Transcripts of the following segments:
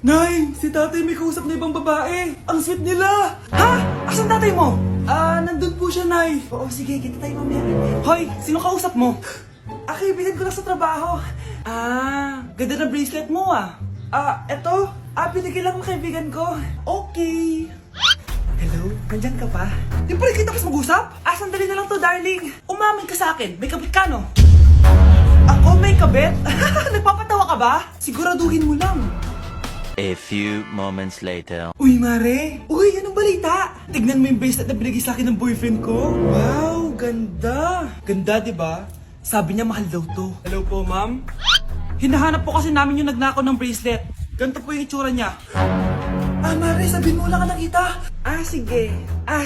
Nay, si tatay may kausap na ibang babae. Ang sweet nila. Ha? Asan tatay mo? Nandun po siya, Nay. Oo, sige, kita tayo mamaya. Hoy, sino kausap mo? Kaibigan ko lang sa trabaho. Ganda na bracelet mo eto. Binigay lang ng kaibigan ko. Okay. Hello? Nandyan ka pa? Di pa rin kita pas mag-usap? Sandali na lang to, darling. Umamin ka sa akin. May kabit ka, no? Ako may kabit? Nagpapatawa ka ba? Siguraduhin mo lang. A few moments later. Uy, Mare! Uy, anong balita? Tignan mo yung bracelet na binigay sa akin ng boyfriend ko. Wow, ganda! Ganda, di ba? Sabi niya mahal daw to. Hello po, ma'am? Hinahanap po kasi namin yung nagnakaw ng bracelet. Ganito po yung itsura niya. Mare, sabihin mo lang ka nakita. Sige.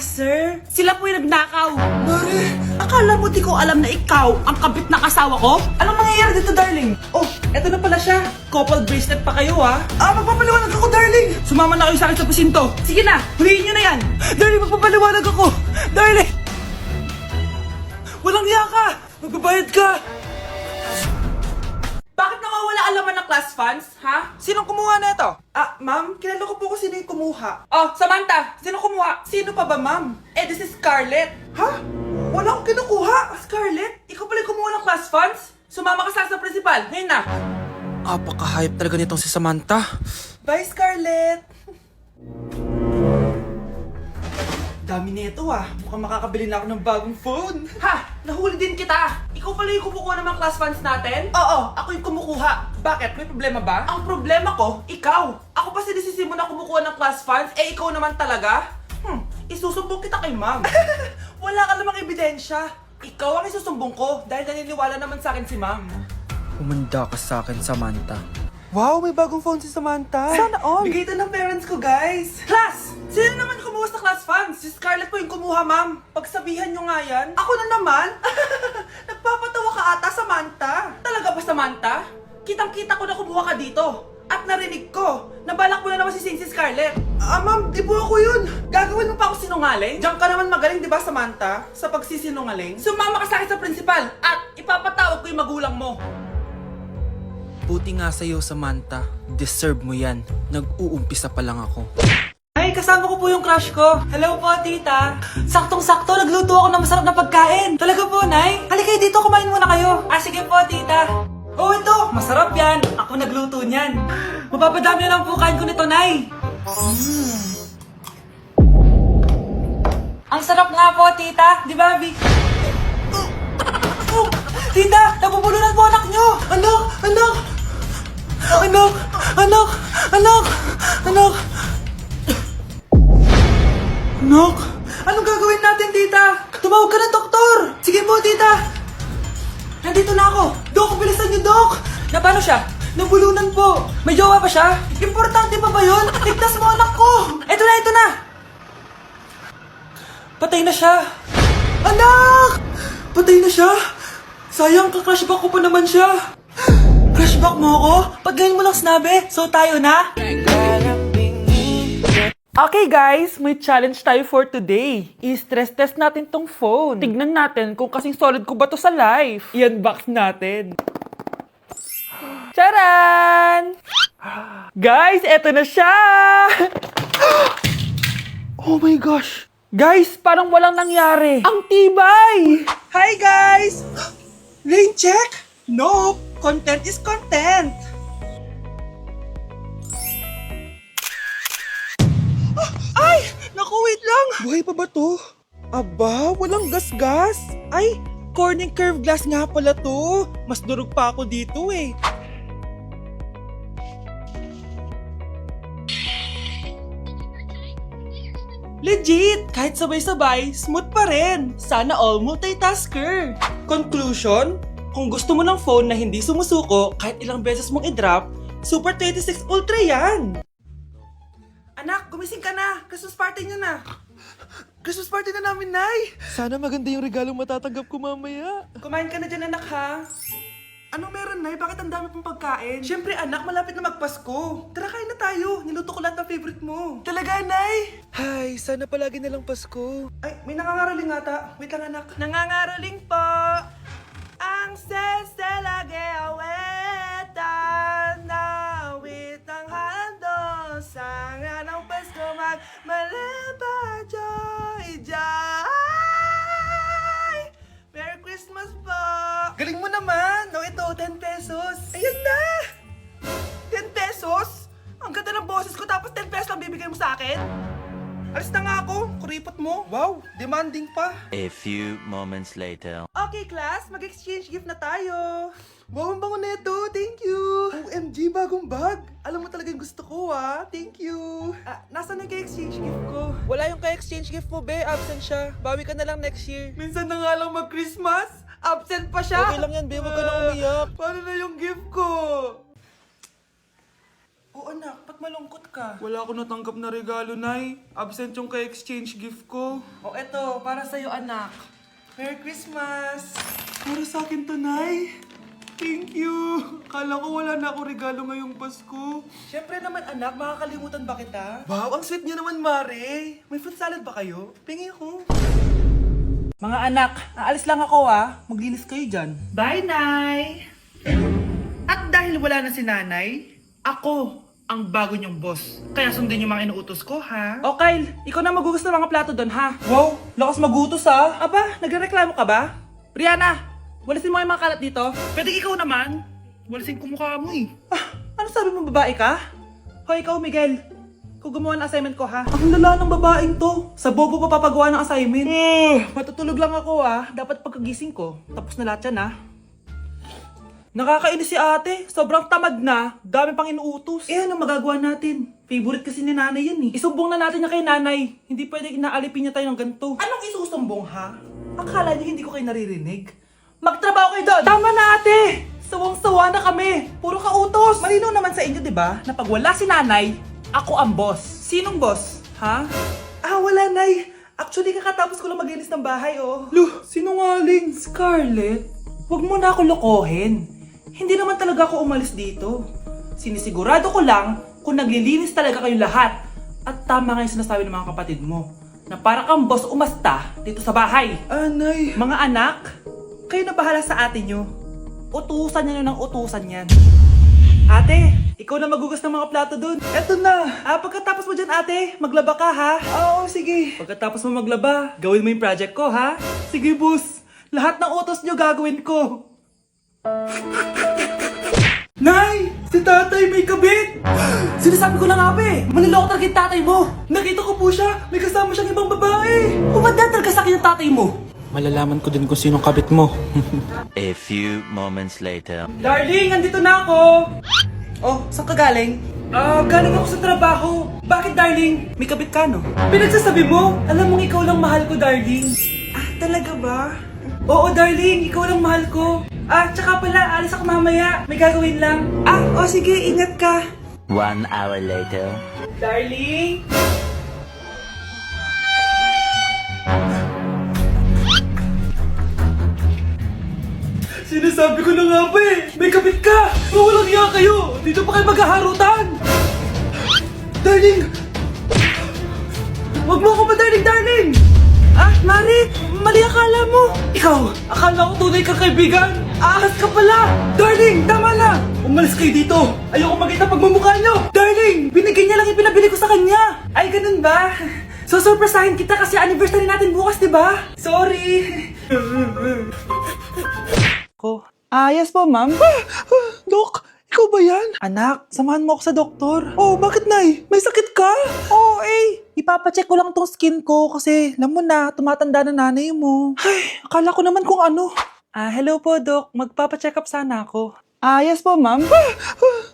Sir? Sila po yung nagnakaw. Mare! Akala mo di ko alam na ikaw ang kabit ng asawa ko? Anong mangyayari dito, darling? Oh, eto na pala siya. Couple bracelet pa kayo, magpapaliwanag ako, darling. Sumama na kayo sa akin sa pasinto. Sige na, huliin nyo na yan. Darling, magpapaliwanag ako. Darling! Walang hiya ka! Magbabayad ka! Bakit nakawala ang laman ng class funds, ha? Sinong kumuha na ito? Ma'am, kilala ko po kung sino yung kumuha. Samantha, sino kumuha? Sino pa ba, ma'am? This is Scarlett. Ha? Wala akong kinukuha. Scarlett, ikaw pala yung kumuha ng class funds? Sumama ka sa principal, ngayon na. Apaka-hype talaga nitong si Samantha. Bye, Scarlett. Dami nito Mukhang makakabili na ako ng bagong phone. Ha! Nahuli din kita! Ikaw pala yung kumukuha ng mga class funds natin? Oo, ako yung kumukuha. Bakit? May problema ba? Ang problema ko, ikaw. Ako pa sinisisi mo na kumukuha ng class funds, ikaw naman talaga? Isusumbong kita kay ma'am. Wala ka namang ebidensya. Ikaw ang isusumbong ko dahil naniniwala naman sa akin si ma'am. Umanda ka sa akin, Samantha. Wow, may bagong phone si Samantha. Sana all. Bigay ito ng parents ko, guys. Class! Sino naman kumuha sa class funds? Si Scarlett po yung kumuha, ma'am. Pagsabihan nyo nga yan. Ako na naman? Nagpapatawa ka ata, Samantha. Talaga ba, Samantha? Kitang-kita ko na kumuha ka dito. At narinig ko, nabalak mo na naman si Scarlett. Ma'am, di po ako yun. Gagawin mo pa ako sinungaling? Diyan ka naman magaling, di ba, Samantha? Sa pagsisinungaling? Sumama ka sa akin sa principal at ipapatawag ko yung magulang mo. Buti nga sa'yo, Samantha. Deserve mo yan. Nag-uumpisa pa lang ako. Ay, kasama ko po yung crush ko. Hello po, tita. Saktong-sakto, nagluto ako ng masarap na pagkain. Talaga po, Nay? Halika dito, kumain muna kayo. Sige po, tita. Ito, masarap yan. Ako nagluto niyan. Mapapadami na lang po kain ko nito, Nay. Ang sarap nga po, tita. Di ba, Vic? Tita, nabubulunan po anak nyo. Anak! Anak! Anong gagawin natin, tita? Tumawag ka ng doktor! Sige po, tita! Nandito na ako! Dok, bilisan niyo, Dok! Na paano siya? Nabulunan po! May jowa pa siya? Importante pa ba yun? Ligtas mo anak ko! Ito na! Patay na siya! Anak! Patay na siya! Sayang, ka-crushback ko pa naman siya! Crushback mo ako? Pag ganyan mo lang sinabi, so tayo na? Okay guys, may challenge tayo for today. I-stress test natin tong phone. Tignan natin kung kasing solid ko ba to sa life. I-unbox natin. Charan! Guys, eto na siya! Oh my gosh! Guys, parang walang nangyari. Ang tibay! Hi guys! Rain check? No! Content is content! Ay! Naku, wait lang! Buhay pa ba to? Aba, walang gas-gas. Ay, Corning curved glass nga pala to. Mas durog pa ako dito eh. Legit! Kahit sabay-sabay, smooth pa rin. Sana all multitasker. Conclusion? Kung gusto mo ng phone na hindi sumusuko kahit ilang beses mong i-drop, Super 26 Ultra yan! Anak, gumising ka na! Christmas party niyo na! Christmas party na namin, Nay! Sana maganda yung regalong matatanggap ko mamaya. Kumain ka na dyan, anak, ha? Anong meron, Nay? Bakit ang dami pong pagkain? Siyempre, anak, malapit na magpasko. Tara, kain na tayo. Niluto ko lahat ng favorite mo. Talaga, Nay? Hay, sana palagi na lang Pasko. Ay, may nangangaraling ata. Wait lang, anak. Nangangaraling po. Ang seselage aweta na witang handog. Malaba Joy Joy. Merry Christmas po! Galing mo naman! O ito, 10 pesos. Ayan na! 10 pesos? Ang ganda ng boses ko tapos 10 pesos lang bibigay mo sa akin? Alis na nga ako, kuripot mo. Wow, demanding pa. A few moments later. Okay, class, mag-exchange gift na tayo. Wow, ang bango neto. Thank you. OMG, bagong bag. Alam mo talaga yung gusto ko, ah. Thank you. Nasaan yung exchange gift ko? Wala yung ka-exchange gift mo, be. Absent siya. Bawi ka na lang next year. Minsan na nga lang mag-Christmas. Absent pa siya. Okay lang yan, be. Huwag ka na umiyak. Paano na yung gift ko? Oo, anak. Ba't malungkot ka? Wala ako natanggap na regalo, Nay. Absent yung ka-exchange gift ko. O eto, para sa'yo, anak. Merry Christmas! Para sa akin to, Nay. Thank you! Kala ko wala na ako regalo ngayong Pasko. Siyempre naman, anak. Makakalimutan ba kita? Wow, ang sweet niyo naman, Mare. May fruit salad ba kayo? Pingi ko. Mga anak, aalis lang ako Maglinis kayo dyan. Bye, Nay! At dahil wala na si Nanay, ako ang bago niyong boss. Kaya sundin yung mga inuutos ko, ha? O Kyle, ikaw na magugas ng mga plato doon, ha? Wow, lakas magutos, ha? Aba, nagrereklamo ka ba? Brianna, walasin mo yung mga kalat dito. Pwede ikaw naman. Walasin ko mukha mo, eh. Ano sabi mo, babae ka? Hoy, ikaw, Miguel. Ikaw gumawa ng assignment ko, ha? Ang lala ng babaeng to. Sa bobo pa papagawa ng assignment. Matutulog lang ako, Dapat pagkagising ko, tapos na lahat yan, Nakakainis si ate. Sobrang tamad na. Dami pang inuutos. Eh, ano magagawa natin? Favorite kasi ni nanay yan, Isumbong na natin niya kay nanay. Hindi pwede inaalipin niya tayo ng ganito. Anong isusumbong, ha? Akala niyo hindi ko kayo naririnig? Magtrabaho kayo doon! Tama na, ate! Sawang-sawa na kami. Puro kautos. Malinaw naman sa inyo, di ba? Na pag wala si nanay, ako ang boss. Sinong boss? Ha? Wala, nay. Actually, kakatapos ko lang maglinis ng bahay, Luh, sinungaling. Scarlett, huwag mo na ako lokohin. Hindi naman talaga ako umalis dito. Sinisigurado ko lang kung naglilinis talaga kayo lahat. At tama nga yung sinasabi ng mga kapatid mo. Na para kang boss umasta dito sa bahay. Anay. Mga anak, kayo na bahala sa ate nyo. Utusan nyo ng utusan yan. Ate, ikaw na magugas ng mga plato dun. Eto na. Pagkatapos mo dyan, ate, maglaba ka, ha? Oo, sige. Pagkatapos mo maglaba, gawin mo yung project ko, ha? Sige, boss. Lahat ng utos nyo gagawin ko. Nay! Si tatay may kabit! Sinasabi ko na nga, be. Maniloko talaga yung tatay mo. Nakita ko po siya. May kasama siyang ibang babae. Umanda talaga sa akin yung tatay mo. Malalaman ko din kung sinong kabit mo. A few moments later. Darling, andito na ako. Oh, saan ka galing? Galing ako sa trabaho. Bakit, darling? May kabit ka, no? Pinagsasabi mo? Alam mong ikaw lang mahal ko, darling. Talaga ba? Oo, darling. Ikaw lang mahal ko. Tsaka pala, alis ako mamaya. May gagawin lang. Sige, ingat ka. 1 hour later. Darling? Sinasabi ko na nga ba may kabit ka! Mawalang iya kayo! Dito pa kayo maghaharutan! Darling! Huwag mo ako darling, darling! Mari, mali akala mo. Ikaw, akala ko tunay kang kaibigan! Ahas ka pala! Darling, tama na! Umalis kayo dito! Ayoko makita pagmumukha nyo! Darling, binigay niya lang yung pinabili ko sa kanya! Ay, ganun ba? So, surpresahin kita kasi anniversary natin bukas, di ba? Sorry! Ko. Yes po, ma'am. Dok, ikaw ba yan? Anak, samahan mo ako sa doktor. Oh, bakit, Nay? May sakit ka? Ipapacheck ko lang tong skin ko kasi alam mo na, tumatanda na nanay mo. Ay, akala ko naman kung ano. Hello po, Dok. Magpapacheck up sana ako. Yes po, ma'am.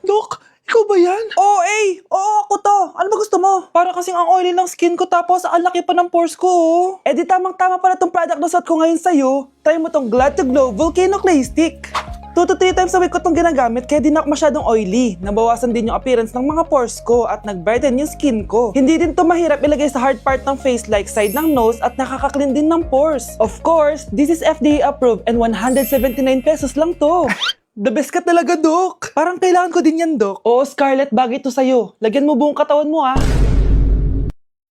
Dok, ikaw ba yan? Oo, ako to. Ano ba gusto mo? Para kasing ang oily ng skin ko tapos ang laki pa ng pores ko, di tamang-tama pala tong product na suot ko ngayon sa'yo. Try mo tong Glad to Glow Volcano Clay Stick. 2 to 3 times a week ko itong ginagamit kaya di na ako masyadong oily. Nabawasan din yung appearance ng mga pores ko at nag-brighten yung skin ko. Hindi din to mahirap ilagay sa hard part ng face like side ng nose at nakaka-clean din ng pores. Of course, this is FDA approved and 179 pesos lang to. The best ka talaga, Dok. Parang kailangan ko din yan, Dok. Oo, Scarlett, bagay to sa'yo. Lagyan mo buong katawan mo,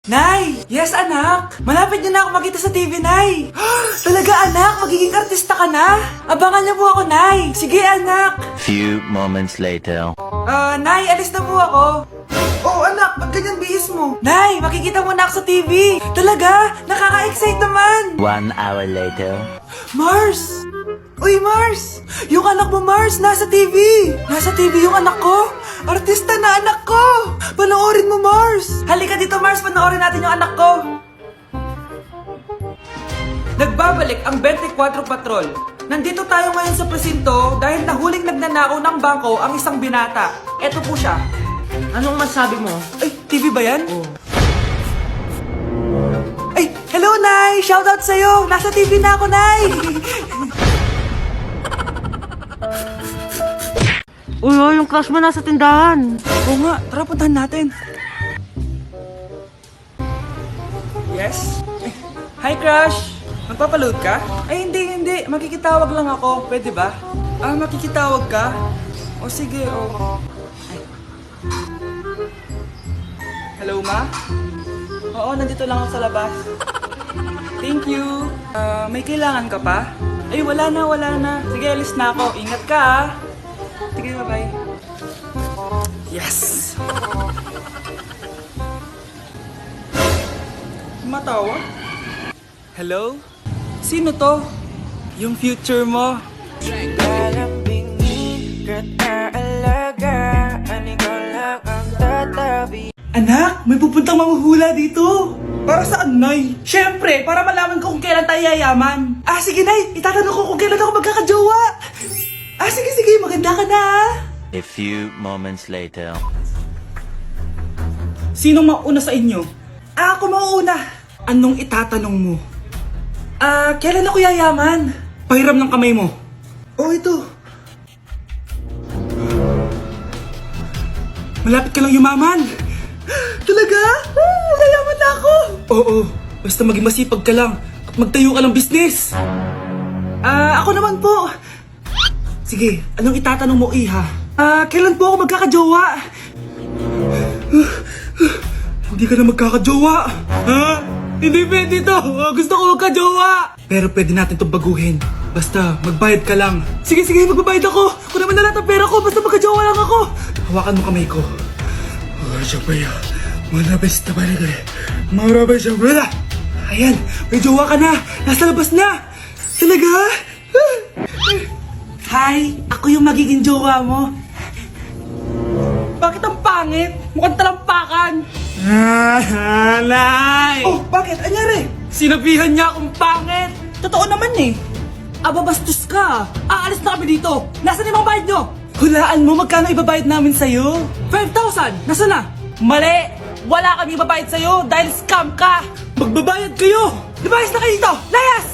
Nay! Yes, anak! Malapit niyo na ako makita sa TV, Nay! Talaga, anak? Magiging artista ka na? Abangan niyo po ako, Nay! Sige, anak! Few moments later. Nay, alis na po ako. Oh, anak, ba't ganyan bihis mo? Nay, makikita mo na ako sa TV. Talaga? Nakaka-excite naman. 1 hour later. Mars! Uy, Mars! Yung anak mo, Mars, nasa TV! Nasa TV yung anak ko! Artista na anak ko! Panoorin mo, Mars! Halika dito, Mars, panoorin natin yung anak ko! Nagbabalik ang 24 Patrol. Nandito tayo ngayon sa presinto dahil nahuling nagnanakaw ng bangko ang isang binata. Eto po siya. Anong masabi mo? Ay, TV ba yan? Ay, hello, Nay! Shoutout sa'yo! Nasa TV na ako, Nay! Uy, yung crush mo nasa tindahan. Oo nga, tara puntahan natin. Yes? Hi, crush! Magpapaload ka? Ay, hindi. Makikitawag lang ako. Pwede ba? Makikitawag ka? O sige, o. Ay. Hello, ma? Oo, nandito lang ako sa labas. Thank you. May kailangan ka pa? Ay, wala na. Sige, alis na ako. Ingat ka, ah. Sige, bye-bye. Yes! Matawa? Hello? Sino to? Yung future mo. Anak, may pupuntang manghuhula dito. Para saan, Nay? Siyempre, para malaman ko kung kailan tayo yayaman. Sige, Nay. Itatanong ko kung kailan ako magkakajowa. Sige. Maganda ka na, ah. A few moments later. Sinong mauna sa inyo? Ako mauna. Anong itatanong mo? Kailan ako yayaman? Pahiram ng kamay mo. Oh, ito. Malapit ka lang yumaman. Talaga? Yayaman na ako. Oo, basta maging masipag ka lang at magtayo ka ng business. Ako naman po. Sige, anong itatanong mo, Iha? Kailan po ako magkakajowa? Hindi ka na magkakajowa. Ha? Hindi pwede to. Gusto ko magkajowa. Pero pwede natin itong baguhin. Basta, magbayad ka lang. Sige, magbabayad ako. Kung naman na lahat ang pera ko, basta magkajowa lang ako. Hawakan mo kamay ko. Ayan, may jowa ka na. Nasa labas na. Talaga? Hi, ako yung magiging jowa mo. Bakit ang pangit? Mukhang talampakan. Nay! Oh, bakit? Anyari? Sinabihan niya akong pangit. Totoo naman eh. Bastos ka. Aalis na kami dito. Nasaan yung mga bayad nyo? Hulaan mo magkano ibabayad namin sa'yo? 5,000! Nasaan na? Mali! Wala kami ibabayad sa'yo dahil scam ka! Magbabayad kayo! Lumayas na kayo dito! Layas!